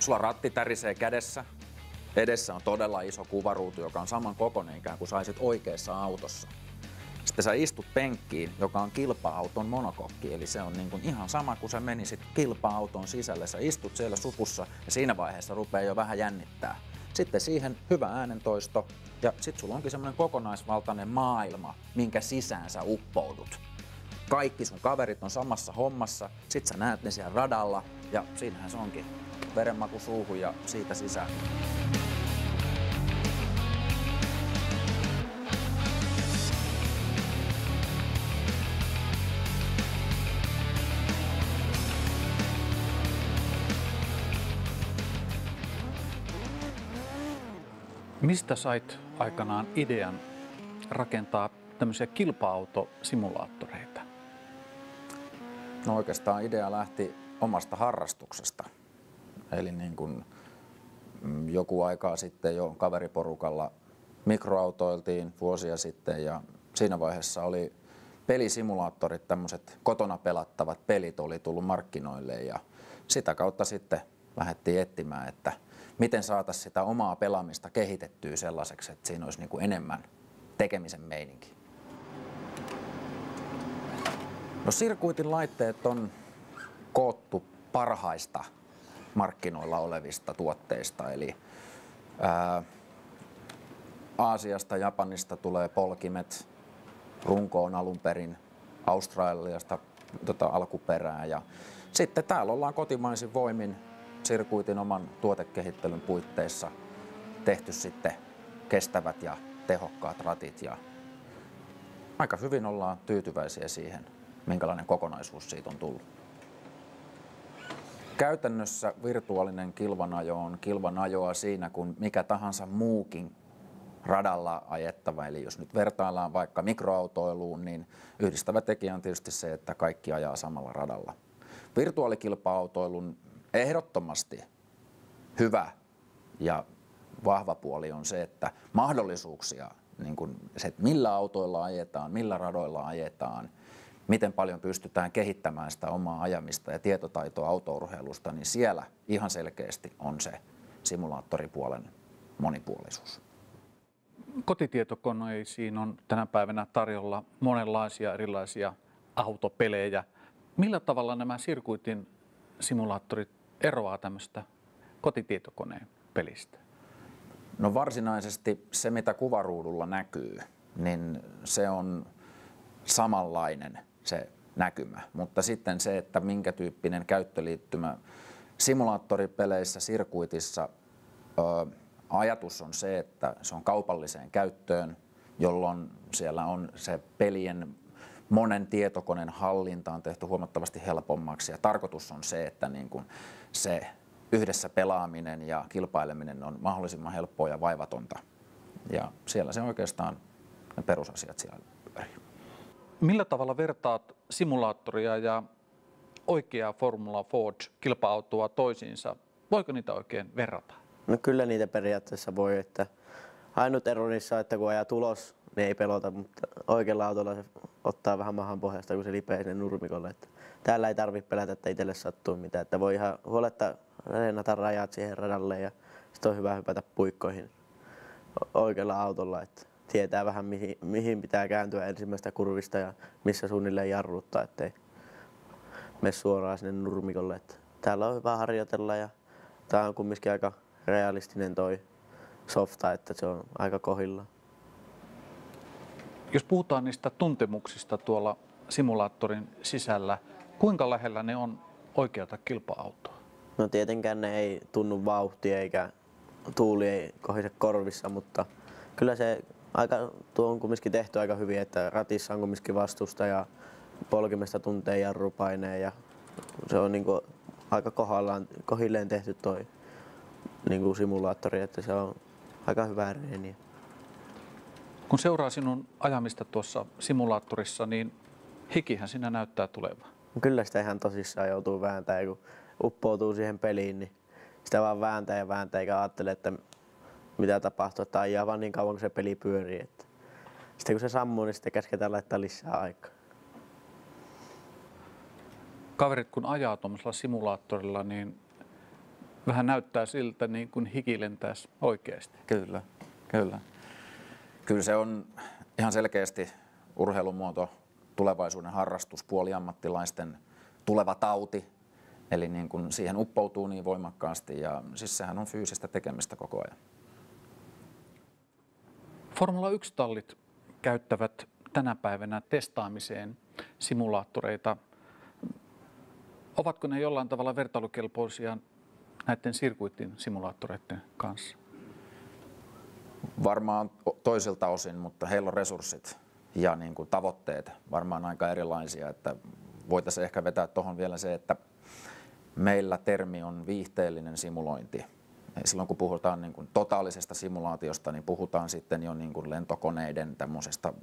Sulla ratti tärisee kädessä. Edessä on todella iso kuvaruutu, joka on saman kokoinen ikään kuin saisit oikeassa autossa. Sitten sä istut penkkiin, joka on kilpa-auton monokokki, eli se on niin kuin ihan sama kuin sä menisit kilpa-auton sisälle. Sä istut siellä supussa ja siinä vaiheessa rupeaa jo vähän jännittää. Sitten siihen hyvä äänentoisto ja sit sulla onkin semmoinen kokonaisvaltainen maailma, minkä sisään sä uppoudut. Kaikki sun kaverit on samassa hommassa, sit sä näet ne siellä radalla ja siinähän se onkin. Verenmaku suuhun ja siitä sisään. Mistä sait aikanaan idean rakentaa tämmöisiä kilpa-autosimulaattoreita? No oikeastaan idea lähti omasta harrastuksesta. Eli niin kuin joku aikaa sitten jo kaveriporukalla mikroautoiltiin vuosia sitten ja siinä vaiheessa oli pelisimulaattorit, tämmöiset kotona pelattavat pelit oli tullut markkinoille ja sitä kautta sitten lähdettiin etsimään, että miten saataisiin sitä omaa pelaamista kehitettyä sellaiseksi, että siinä olisi niin kuin enemmän tekemisen meininki. No sirkuitin laitteet on koottu parhaista markkinoilla olevista tuotteista, eli Aasiasta, Japanista tulee polkimet, runko on alun perin Australiasta alkuperää ja sitten täällä ollaan kotimaisin voimin sirkuitin oman tuotekehittelyn puitteissa tehty sitten kestävät ja tehokkaat ratit ja aika hyvin ollaan tyytyväisiä siihen, minkälainen kokonaisuus siitä on tullut. Käytännössä virtuaalinen kilvanajo on kilvanajoa siinä, kun mikä tahansa muukin radalla ajettava. Eli jos nyt vertaillaan vaikka mikroautoiluun, niin yhdistävä tekijä on tietysti se, että kaikki ajaa samalla radalla. Virtuaalikilpa-autoilun ehdottomasti hyvä ja vahva puoli on se, että mahdollisuuksia, niin kuin se, että millä autoilla ajetaan, millä radoilla ajetaan, miten paljon pystytään kehittämään sitä omaa ajamista ja tietotaitoa autourheilusta, niin siellä ihan selkeästi on se simulaattoripuolen monipuolisuus. Kotitietokoneisiin on tänä päivänä tarjolla monenlaisia erilaisia autopelejä. Millä tavalla nämä sirkuitin simulaattorit eroaa tämmöistä kotitietokoneen pelistä? No varsinaisesti se, mitä kuvaruudulla näkyy, niin se on samanlainen se näkymä, mutta sitten se, että minkä tyyppinen käyttöliittymä simulaattoripeleissä, sirkuitissa, ajatus on se, että se on kaupalliseen käyttöön, jolloin siellä on se pelien monen tietokoneen hallinta on tehty huomattavasti helpommaksi ja tarkoitus on se, että niin kuin se yhdessä pelaaminen ja kilpaileminen on mahdollisimman helppoa ja vaivatonta. Ja siellä se oikeastaan ne perusasiat siellä pyörii. Millä tavalla vertaat simulaattoria ja oikeaa Formula Ford kilpa-autoa toisiinsa? Voiko niitä oikein verrata? No kyllä niitä periaatteessa voi, että ainut ero niissä on, että kun ajaa tulos, niin ei pelota, mutta oikealla autolla se ottaa vähän mahan pohjasta, kun se lipee sinne nurmikolle. Että täällä ei tarvitse pelätä, että itselle sattuu mitään, että voi ihan huoletta reenata rajat siihen radalle ja sitten on hyvä hypätä puikkoihin oikealla autolla, että tietää vähän mihin pitää kääntyä ensimmäistä kurvista ja missä suunnilleen jarruttaa, ettei mene suoraan sinne nurmikolle. Että täällä on hyvä harjoitella ja tää on kumminkin aika realistinen toi softa, että se on aika kohdillaan. Jos puhutaan niistä tuntemuksista tuolla simulaattorin sisällä, kuinka lähellä ne on oikeata kilpa-autoa? No tietenkään ne ei tunnu vauhtia eikä tuuli ei kohise korvissa, mutta kyllä se tuo on kumminkin tehty aika hyvin, että ratissa on kumminkin vastusta ja polkimesta tuntee jarrupaineen ja se on niinku aika kohdilleen tehty toi niinku simulaattori, että se on aika hyvä reeni. Kun seuraa sinun ajamista tuossa simulaattorissa, niin hikihän siinä näyttää tulevan. Kyllä sitä ihan tosissaan joutuu vääntämään, kun uppoutuu siihen peliin, niin sitä vaan vääntää ja vääntää eikä ajattele, että mitä tapahtuu, että ajaa vaan niin kauan kun se peli pyörii. Että sitten kun se sammuu, niin sitten käsketään laittaa lisää aikaa. Kaverit kun ajaa tuollaisella simulaattorilla, niin Vähän näyttää siltä, niin kuin hiki lentäisi oikeasti. Kyllä, kyllä. Kyllä se on ihan selkeästi urheilumuoto, tulevaisuuden harrastus, puoliammattilaisten tuleva tauti. Eli niin kuin siihen uppoutuu niin voimakkaasti ja siis sehän on fyysistä tekemistä koko ajan. Formula 1-tallit käyttävät tänä päivänä testaamiseen simulaattoreita. Ovatko ne jollain tavalla vertailukelpoisia näiden sirkuitin simulaattoreiden kanssa? Varmaan toisilta osin, mutta heillä on resurssit ja niin kuin tavoitteet varmaan aika erilaisia. Että voitaisiin ehkä vetää tuohon vielä se, että meillä termi on viihteellinen simulointi. Silloin kun puhutaan niin kuin totaalisesta simulaatiosta, niin puhutaan sitten jo niin kuin lentokoneiden tämmöisestä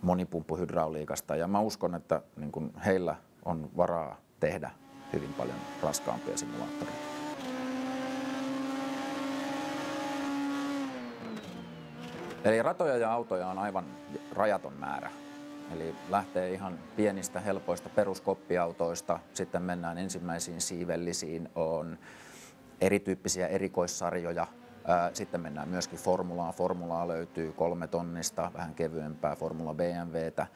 monipumppuhydrauliikasta. Ja mä uskon, että niin kuin heillä on varaa tehdä hyvin paljon raskaampia simulaattoreita. Eli ratoja ja autoja on aivan rajaton määrä. Eli lähtee ihan pienistä helpoista peruskoppiautoista, sitten mennään ensimmäisiin siivellisiin, on erityyppisiä erikoissarjoja, sitten mennään myöskin Formulaa. Formulaa löytyy 3 tonnista, vähän kevyempää Formula BMWtä.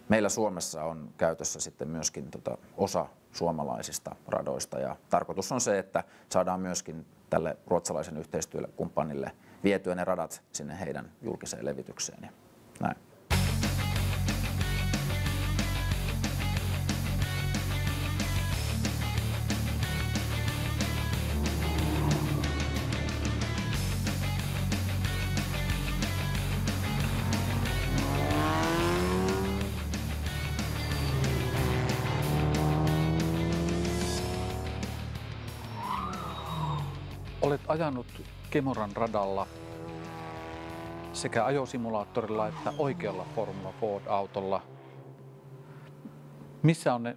Meillä Suomessa on käytössä sitten myöskin osa suomalaisista radoista ja tarkoitus on se, että saadaan myöskin tälle ruotsalaisen yhteistyökumppanille vietyä ne radat sinne heidän julkiseen levitykseen. Ja näin. Olet ajanut Kemoran radalla sekä ajosimulaattorilla että oikealla Formula Ford-autolla. Missä on ne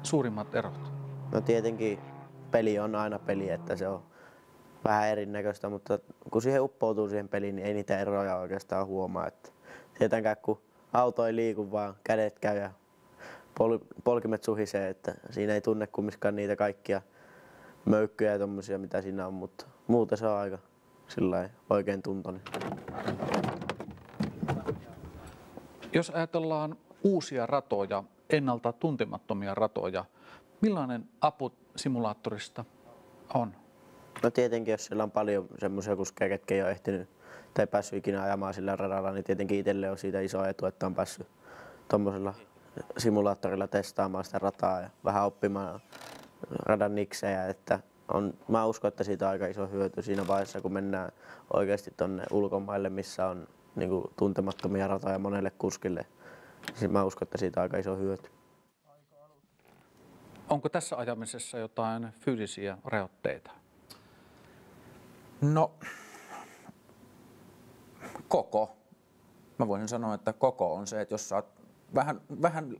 suurimmat erot? No tietenkin peli on aina peli, että se on vähän erinäköistä, mutta kun siihen uppoutuu siihen peliin, niin ei niitä eroja oikeastaan huomaa. Että tietenkään kun auto ei liiku, vaan kädet käy ja polkimet suhisee, että siinä ei tunne kumminkaan niitä kaikkia möykkyjä ja tommosia, mitä siinä on, mutta muuten se on aika sillai oikein tuntoinen. Jos ajatellaan uusia ratoja, ennalta tuntemattomia ratoja, millainen apu simulaattorista on? No tietenkin, jos siellä on paljon semmoisia kuskeja, ketkä ei ole ehtinyt tai päässyt ikinä ajamaan sillä radalla, niin tietenkin itselle on siitä iso etu, että on päässyt tommosella simulaattorilla testaamaan sitä rataa ja vähän oppimaan radan niksejä, että mä uskon, että siitä on aika iso hyöty siinä vaiheessa, kun mennään oikeasti tonne ulkomaille, missä on niin kuin tuntemattomia ratoja monelle kuskille. Mä uskon, että siitä on aika iso hyöty. Onko tässä ajamisessa jotain fyysisiä rajoitteita? No, koko. Mä voisin sanoa, että koko on se, että jos sä oot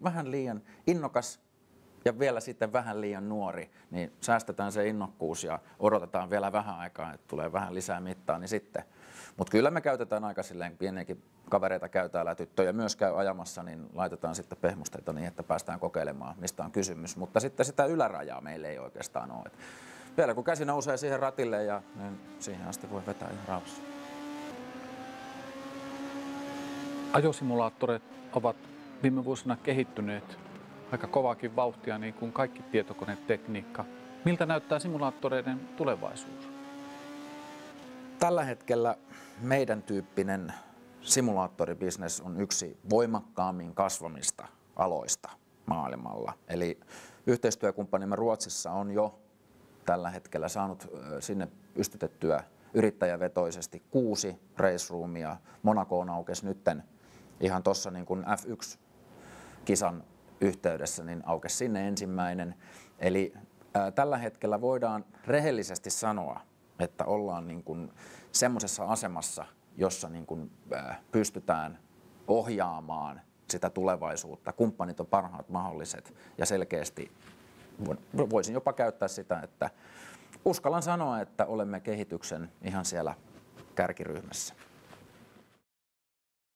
vähän liian innokas ja vielä sitten vähän liian nuori, niin säästetään se innokkuus ja odotetaan vielä vähän aikaa, että tulee vähän lisää mittaa, niin sitten. Mutta kyllä me käytetään aika silleen, pieniäkin kavereita käy täällä, tyttöjä myös käy ajamassa, niin laitetaan sitten pehmusteita niin, että päästään kokeilemaan, mistä on kysymys. Mutta sitten sitä ylärajaa meillä ei oikeastaan ole. Et vielä kun käsi nousee siihen ratille, ja niin siihen asti voi vetää ihan rauhassa. Ajosimulaattorit ovat viime vuosina kehittyneet aika kovaakin vauhtia, niin kuin kaikki tietokonetekniikka. Miltä näyttää simulaattoreiden tulevaisuus? Tällä hetkellä meidän tyyppinen simulaattoribisnes on yksi voimakkaammin kasvamista aloista maailmalla. Eli yhteistyökumppanimme Ruotsissa on jo tällä hetkellä saanut sinne pystytettyä yrittäjävetoisesti 6 race roomia. Monacoon aukesi nytten ihan tuossa niin kuin F1-kisan yhteydessä, niin aukesi sinne ensimmäinen. Eli tällä hetkellä voidaan rehellisesti sanoa, että ollaan niin kuin semmoisessa asemassa, jossa niin kuin pystytään ohjaamaan sitä tulevaisuutta. Kumppanit on parhaat mahdolliset ja selkeästi voisin jopa käyttää sitä, että uskallan sanoa, että olemme kehityksen ihan siellä kärkiryhmässä.